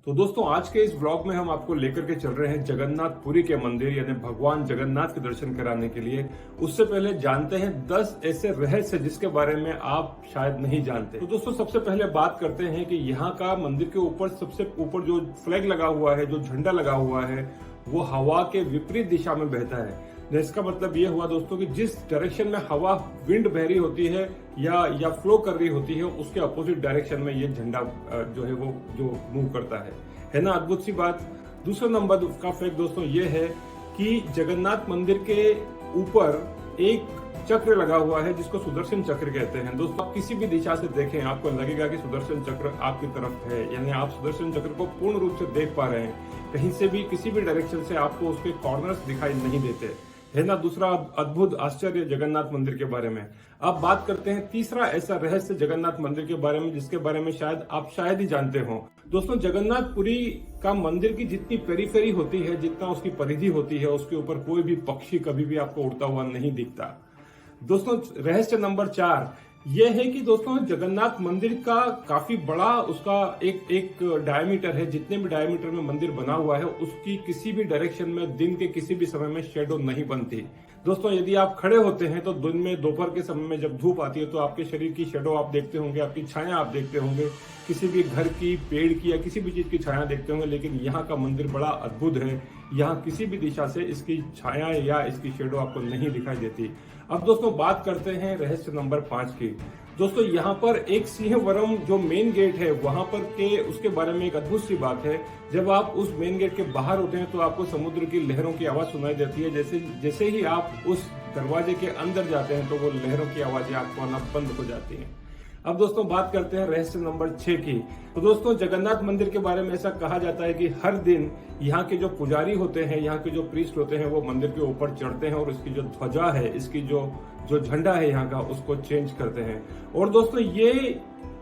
तो दोस्तों आज के इस ब्लॉग में हम आपको लेकर के चल रहे हैं जगन्नाथपुरी के मंदिर यानी भगवान जगन्नाथ के दर्शन कराने के लिए। उससे पहले जानते हैं 10 ऐसे रहस्य जिसके बारे में आप शायद नहीं जानते। तो दोस्तों सबसे पहले बात करते हैं कि यहाँ का मंदिर के ऊपर सबसे ऊपर जो फ्लैग लगा हुआ है, जो झंडा लगा हुआ है, वो हवा के विपरीत दिशा में बहता है। इसका मतलब ये हुआ दोस्तों कि जिस डायरेक्शन में हवा विंड बह रही होती है या फ्लो कर रही होती है, उसके अपोजिट डायरेक्शन में ये झंडा जो है वो जो मूव करता है ना। अद्भुत सी बात। दूसरा नंबर का फैक्ट दोस्तों ये है कि जगन्नाथ मंदिर के ऊपर एक चक्र लगा हुआ है जिसको सुदर्शन चक्र कहते हैं। दोस्तों आप किसी भी दिशा से देखें आपको लगेगा कि सुदर्शन चक्र आपकी तरफ है, यानी आप सुदर्शन चक्र को पूर्ण रूप से देख पा रहे हैं। कहीं से भी किसी भी डायरेक्शन से आपको उसके कॉर्नर्स दिखाई नहीं देते, है ना। दूसरा अद्भुत आश्चर्य जगन्नाथ मंदिर के बारे में। अब बात करते हैं तीसरा ऐसा रहस्य जगन्नाथ मंदिर के बारे में जिसके बारे में शायद ही जानते हो। दोस्तों जगन्नाथपुरी का मंदिर की जितनी पेरीफेरी होती है, जितना उसकी परिधि होती है, उसके ऊपर कोई भी पक्षी कभी भी आपको उड़ता हुआ नहीं दिखता। दोस्तों रहस्य नंबर 4 ये है कि दोस्तों जगन्नाथ मंदिर का काफी बड़ा उसका एक डायमीटर है। जितने भी डायमीटर में मंदिर बना हुआ है उसकी किसी भी डायरेक्शन में दिन के किसी भी समय में शेडो नहीं बनती। दोस्तों यदि आप खड़े होते हैं तो दिन में दोपहर के समय में जब धूप आती है तो आपके शरीर की शेडो आप देखते होंगे, आपकी छाया आप देखते होंगे, किसी भी घर की, पेड़ की या किसी भी चीज की छाया देखते होंगे। लेकिन यहाँ का मंदिर बड़ा अद्भुत है। यहाँ किसी भी दिशा से इसकी छाया या इसकी शेडो आपको नहीं दिखाई देती। अब दोस्तों बात करते हैं रहस्य नंबर 5 की। दोस्तों यहाँ पर एक सिंहवरम जो मेन गेट है वहां पर के उसके बारे में एक अद्भुत सी बात है। जब आप उस मेन गेट के बाहर होते हैं तो आपको समुद्र की लहरों की आवाज सुनाई देती है। जैसे ही आप उस दरवाजे के अंदर जाते हैं तो वो लहरों की आवाजें आपको आना बंद हो जाती हैं। अब दोस्तों बात करते हैं रहस्य नंबर 6 की। तो दोस्तों जगन्नाथ मंदिर के बारे में ऐसा कहा जाता है कि हर दिन यहाँ के जो पुजारी होते हैं, यहाँ के जो प्रीस्ट होते हैं, वो मंदिर के ऊपर चढ़ते हैं और इसकी जो ध्वजा है, इसकी जो झंडा है यहाँ का, उसको चेंज करते हैं। और दोस्तों ये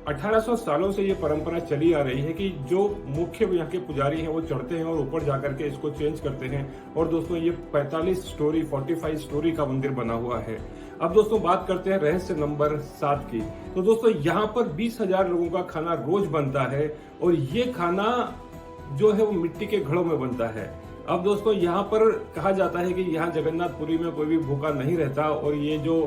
1800 सालों से ये परंपरा चली आ रही है कि जो मुख्य यहाँ के पुजारी हैं वो चढ़ते हैं और ऊपर जाकर के इसको चेंज करते हैं। और दोस्तों ये 45 स्टोरी का मंदिर बना हुआ है। अब दोस्तों बात करते हैं रहस्य नंबर 7 की। तो दोस्तों यहाँ पर 20,000 लोगों का खाना रोज बनता है और ये खाना जो है वो मिट्टी के घड़ों में बनता है। अब दोस्तों यहाँ पर कहा जाता है कि यहाँ जगन्नाथपुरी में कोई भी भूखा नहीं रहता और ये जो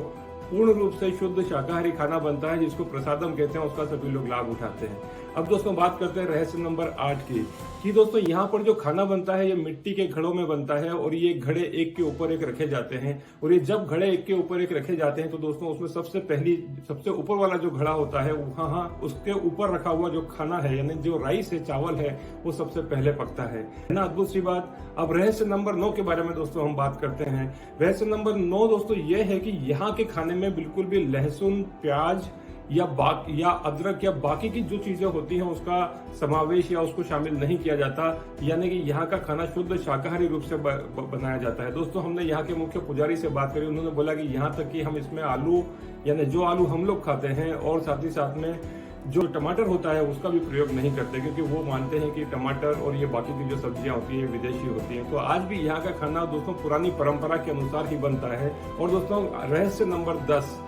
पूर्ण रूप से शुद्ध शाकाहारी खाना बनता है जिसको प्रसादम कहते हैं, उसका सभी लोग लाभ उठाते हैं। अब दोस्तों बात करते हैं रहस्य नंबर 8 की कि दोस्तों यहाँ पर जो खाना बनता है ये मिट्टी के घड़ों में बनता है और ये घड़े एक के ऊपर एक रखे जाते हैं। और ये जब घड़े एक के ऊपर एक रखे जाते हैं तो दोस्तों उसमें सबसे ऊपर वाला जो घड़ा होता है वहाँ उसके ऊपर रखा हुआ जो खाना है यानी जो राइस है, चावल है, वो सबसे पहले पकता है ना। अद्भुत सी बात। अब रहस्य नंबर 9 के बारे में दोस्तों हम बात करते हैं। रहस्य नंबर 9 दोस्तों ये है कि यहाँ के खाने में बिल्कुल भी लहसुन, प्याज या अदरक या बाकी की जो चीजें होती हैं उसका समावेश या उसको शामिल नहीं किया जाता। यानी कि यहाँ का खाना शुद्ध शाकाहारी रूप से बनाया जाता है। दोस्तों हमने यहाँ के मुख्य पुजारी से बात करी, उन्होंने बोला कि यहाँ तक कि हम इसमें आलू यानी जो आलू हम लोग खाते हैं और साथ ही साथ में जो टमाटर होता है उसका भी प्रयोग नहीं करते, क्योंकि वो मानते हैं कि टमाटर और ये बाकी की जो सब्जियां होती है विदेशी होती हैं। तो आज भी यहाँ का खाना दोस्तों पुरानी परंपरा के अनुसार ही बनता है। और दोस्तों रहस्य नंबर 10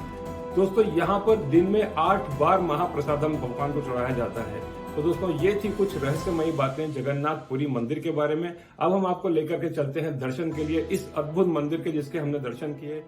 दोस्तों यहाँ पर दिन में 8 बार महाप्रसादम भगवान को चढ़ाया जाता है। तो दोस्तों ये थी कुछ रहस्यमयी बातें जगन्नाथपुरी मंदिर के बारे में। अब हम आपको लेकर के चलते हैं दर्शन के लिए इस अद्भुत मंदिर के जिसके हमने दर्शन किए।